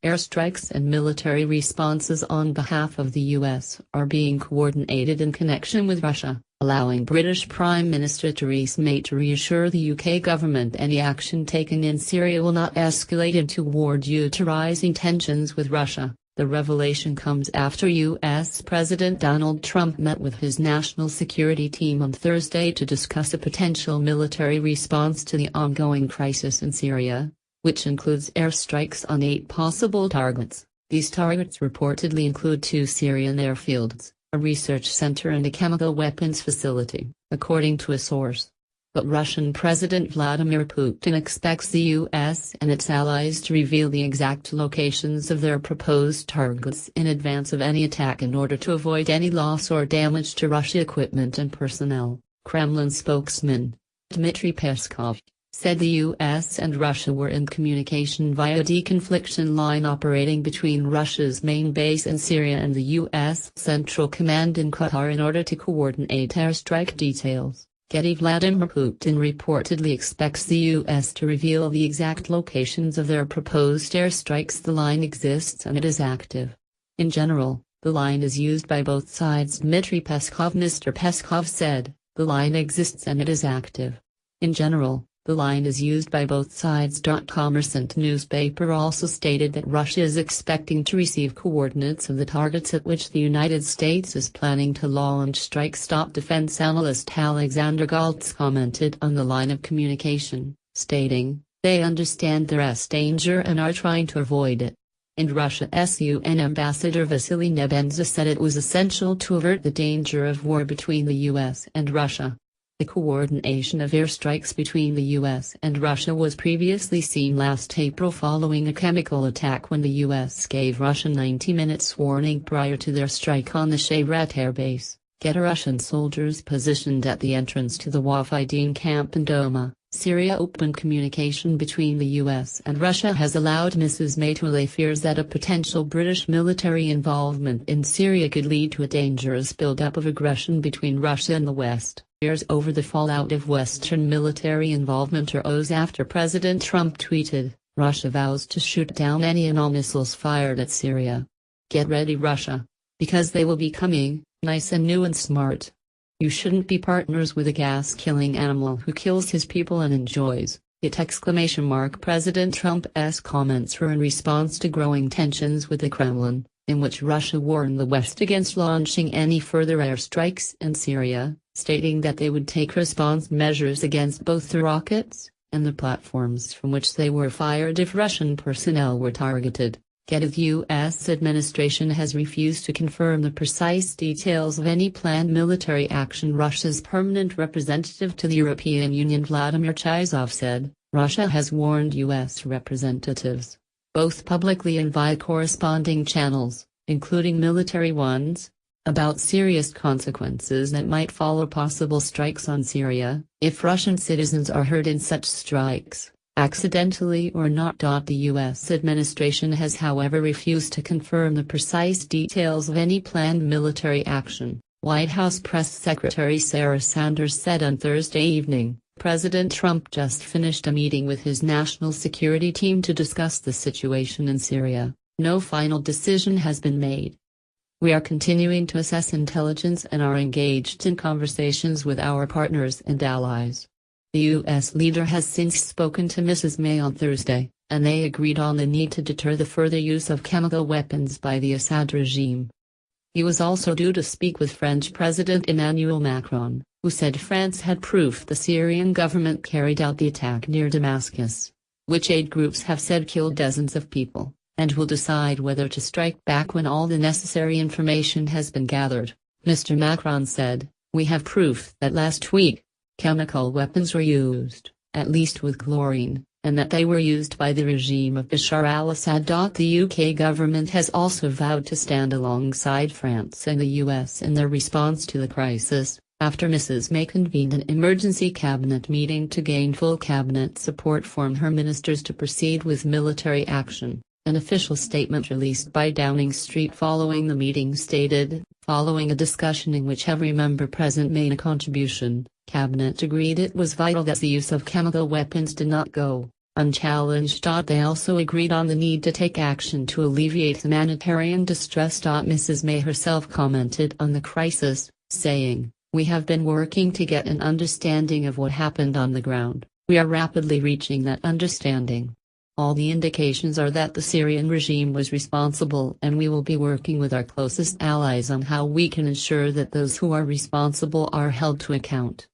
Airstrikes and military responses on behalf of the US are being coordinated in connection with Russia, allowing British Prime Minister Theresa May to reassure the UK government any action taken in Syria will not escalate into war due to rising tensions with Russia. The revelation comes after U.S. President Donald Trump met with his national security team on Thursday to discuss a potential military response to the ongoing crisis in Syria, which includes airstrikes on 8 possible targets. These targets reportedly include 2 Syrian airfields, a research center and a chemical weapons facility, according to a source. But Russian President Vladimir Putin expects the US and its allies to reveal the exact locations of their proposed targets in advance of any attack in order to avoid any loss or damage to Russian equipment and personnel. Kremlin spokesman Dmitry Peskov said the US and Russia were in communication via a deconfliction line operating between Russia's main base in Syria and the US Central Command in Qatar in order to coordinate airstrike details. Getty Vladimir Putin reportedly expects the U.S. to reveal the exact locations of their proposed airstrikes. The line exists and it is active. In general, the line is used by both sides. Dmitry Peskov Mr. Peskov said, the line exists and it is active. In general, the line is used by both sides. Commerçant newspaper also stated that Russia is expecting to receive coordinates of the targets at which the United States is planning to launch strikes. Defense analyst Alexander Galtz commented on the line of communication, stating, "They understand there's danger and are trying to avoid it." And Russia's UN ambassador Vasily Nebenza said it was essential to avert the danger of war between the US and Russia. The coordination of airstrikes between the US and Russia was previously seen last April following a chemical attack when the US gave Russia 90 minutes warning prior to their strike on the Shayrat air base. Russian soldiers positioned at the entrance to the Wafidin camp in Doma, Syria. Open communication between the US and Russia has allowed Mrs. May to allay fears that a potential British military involvement in Syria could lead to a dangerous buildup of aggression between Russia and the West. Fears over the fallout of Western military involvement arose after President Trump tweeted, "Russia vows to shoot down any and all missiles fired at Syria. Get ready, Russia. Because they will be coming, nice and new and smart. You shouldn't be partners with a gas-killing animal who kills his people and enjoys it!" President Trump's comments were in response to growing tensions with the Kremlin, in which Russia warned the West against launching any further airstrikes in Syria, stating that they would take response measures against both the rockets and the platforms from which they were fired if Russian personnel were targeted. The U.S. administration has refused to confirm the precise details of any planned military action. Russia's permanent representative to the European Union Vladimir Chizov said, Russia has warned U.S. representatives, both publicly and via corresponding channels, including military ones, about serious consequences that might follow possible strikes on Syria, if Russian citizens are hurt in such strikes, accidentally or not. The U.S. administration has however refused to confirm the precise details of any planned military action, White House Press Secretary Sarah Sanders said on Thursday evening. President Trump just finished a meeting with his national security team to discuss the situation in Syria. No final decision has been made. We are continuing to assess intelligence and are engaged in conversations with our partners and allies. The U.S. leader has since spoken to Mrs. May on Thursday, and they agreed on the need to deter the further use of chemical weapons by the Assad regime. He was also due to speak with French President Emmanuel Macron, who said France had proof the Syrian government carried out the attack near Damascus, which aid groups have said killed dozens of people, and will decide whether to strike back when all the necessary information has been gathered. Mr. Macron said, "We have proof that last week, chemical weapons were used, at least with chlorine, and that they were used by the regime of Bashar al-Assad." The UK government has also vowed to stand alongside France and the US in their response to the crisis, after Mrs. May convened an emergency cabinet meeting to gain full cabinet support from her ministers to proceed with military action. An official statement released by Downing Street following the meeting stated, following a discussion in which every member present made a contribution, Cabinet agreed it was vital that the use of chemical weapons did not go unchallenged. They also agreed on the need to take action to alleviate humanitarian distress. Mrs. May herself commented on the crisis, saying, "We have been working to get an understanding of what happened on the ground. We are rapidly reaching that understanding. All the indications are that the Syrian regime was responsible, and we will be working with our closest allies on how we can ensure that those who are responsible are held to account."